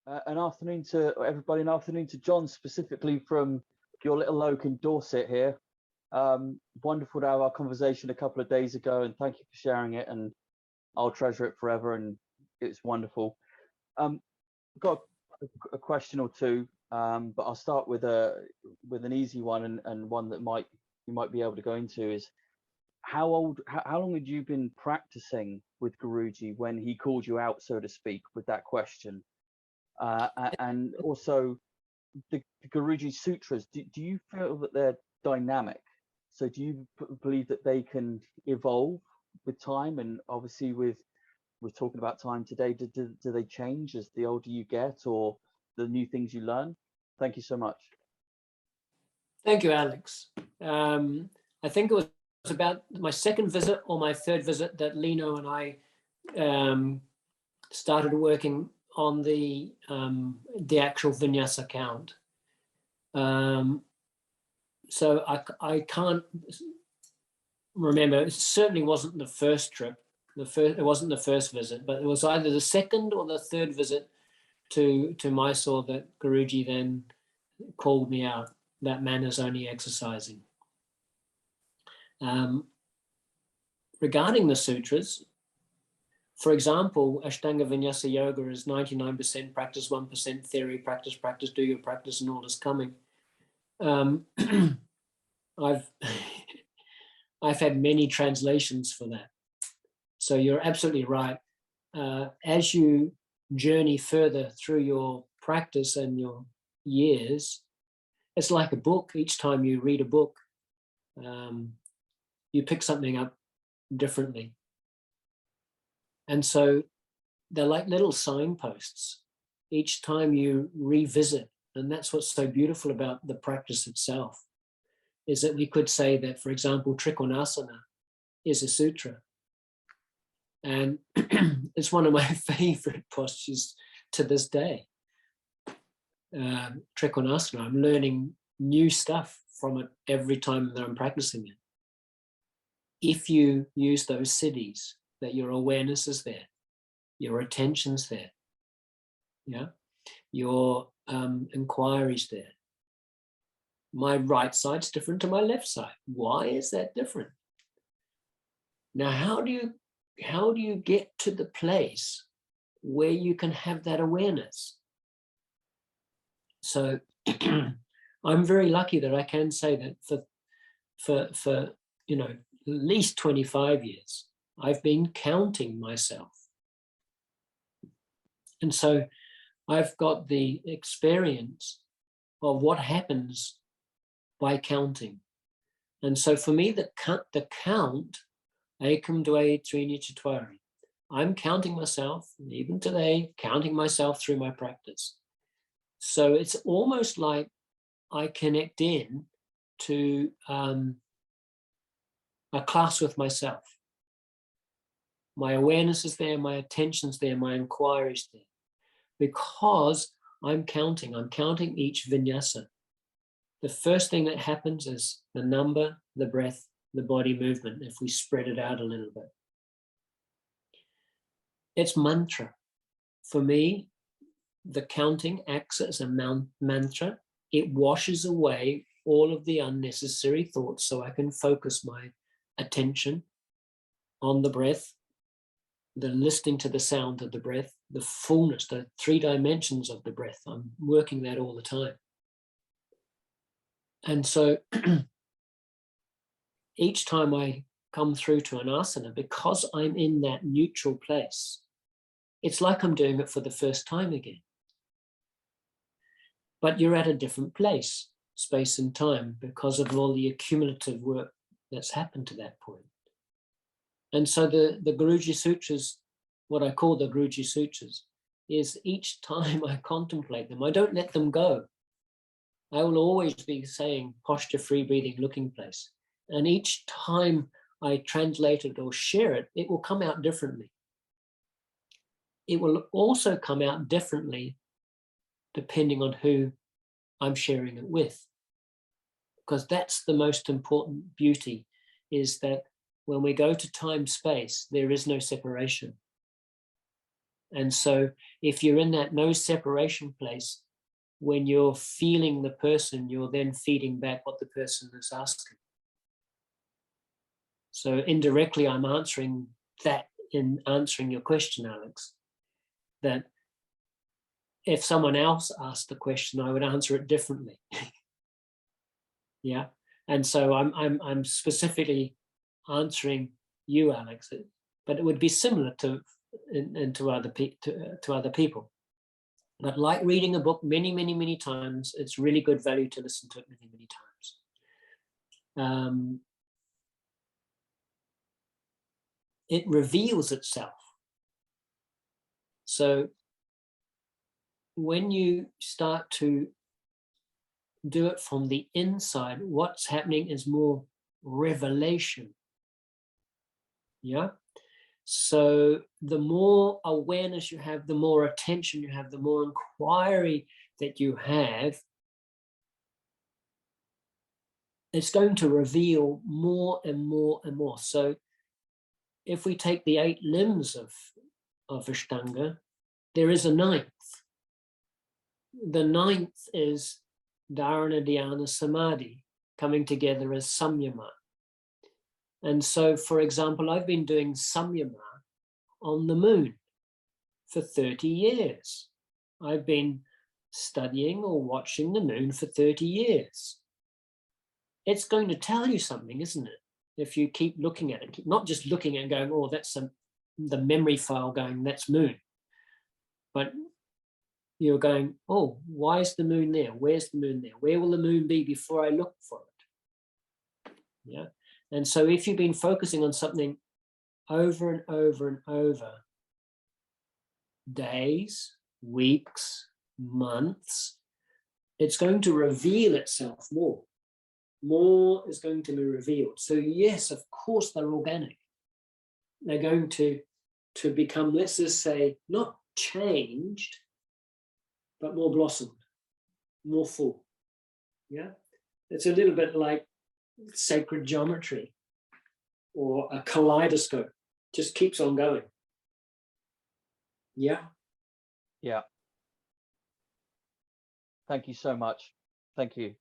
An afternoon to everybody, an afternoon to John, specifically from your little oak in Dorset here. Wonderful to have our conversation a couple of days ago, and thank you for sharing it, and I'll treasure it forever, and it's wonderful. Got a question or two, but I'll start with an easy one, and one that you might be able to go into is how long had you been practicing with Guruji when he called you out, so to speak, with that question? And also the Guruji Sutras, do you feel that they're dynamic? So do you believe that they can evolve with time? And obviously we're talking about time today, do they change as the older you get, or the new things you learn? Thank you so much. Thank you, Alex. I think it was about my second visit or my third visit that Lino and I started working on the actual vinyasa count. So I can't remember. It certainly wasn't the first trip. It wasn't the first visit, but it was either the second or the third visit to Mysore that Guruji then called me out. That man is only exercising. Regarding the sutras, for example, Ashtanga Vinyasa Yoga is 99% practice, 1% theory, practice, do your practice, and all is coming. I've had many translations for that. So you're absolutely right. As you journey further through your practice and your years, it's like a book. Each time you read a book, you pick something up differently. And so they're like little signposts each time you revisit. And that's what's so beautiful about the practice itself, is that we could say that, for example, Trikonasana is a sutra. And it's one of my favorite postures to this day. Trikonasana, I'm learning new stuff from it every time that I'm practicing it. If you use those siddhis, that your awareness is there, your attention's there, yeah, your inquiry's there. My right side's different to my left side. Why is that different? Now, how do you get to the place where you can have that awareness? So I'm very lucky that I can say that for at least 25 years, I've been counting myself. And so I've got the experience of what happens by counting. And so for me, the count, ekam dve trini chatvari, I'm counting myself, even today, counting myself through my practice. So it's almost like I connect in to a class with myself. My awareness is there, my attention's there, my inquiry's there. Because I'm counting each vinyasa. The first thing that happens is the number, the breath, the body movement, if we spread it out a little bit. It's mantra. For me, the counting acts as a mantra. It washes away all of the unnecessary thoughts so I can focus my attention on the breath, the listening to the sound of the breath, the fullness, the 3 dimensions of the breath. I'm working that all the time. And so each time I come through to an asana, because I'm in that neutral place, it's like I'm doing it for the first time again. But you're at a different place, space and time, because of all the accumulative work that's happened to that point. And so the Guruji Sutras, what I call the Guruji Sutras, is each time I contemplate them, I don't let them go. I will always be saying posture, free breathing, looking place. And each time I translate it or share it, it will come out differently. It will also come out differently depending on who I'm sharing it with. Because that's the most important beauty, is that when we go to time, space, there is no separation. And so if you're in that no separation place, when you're feeling the person, you're then feeding back what the person is asking. So indirectly, I'm answering that in answering your question, Alex, that if someone else asked the question, I would answer it differently. Yeah. And so I'm specifically answering you, Alex, but it would be similar to other people. But like reading a book many, many, many times, it's really good value to listen to it many, many times. It reveals itself. So when you start to do it from the inside, what's happening is more revelation. Yeah. So the more awareness you have, the more attention you have, the more inquiry that you have, it's going to reveal more and more and more. So if we take the 8 limbs of Ashtanga, there is a 9th. The 9th is Dharana, Dhyana, Samadhi, coming together as Samyama. And so, for example, I've been doing Samyama on the moon for 30 years. I've been studying or watching the moon for 30 years. It's going to tell you something, isn't it? If you keep looking at it, not just looking at it and going, oh, that's the memory file going, that's moon. But you're going, oh, why is the moon there? Where's the moon there? Where will the moon be before I look for it? Yeah. And so if you've been focusing on something over and over and over, days, weeks, months, it's going to reveal itself more. More is going to be revealed. So yes, of course, they're organic. They're going to become, let's just say, not changed, but more blossomed, more full. Yeah, it's a little bit like sacred geometry or a kaleidoscope, just keeps on going. Yeah. Yeah. Thank you so much. Thank you.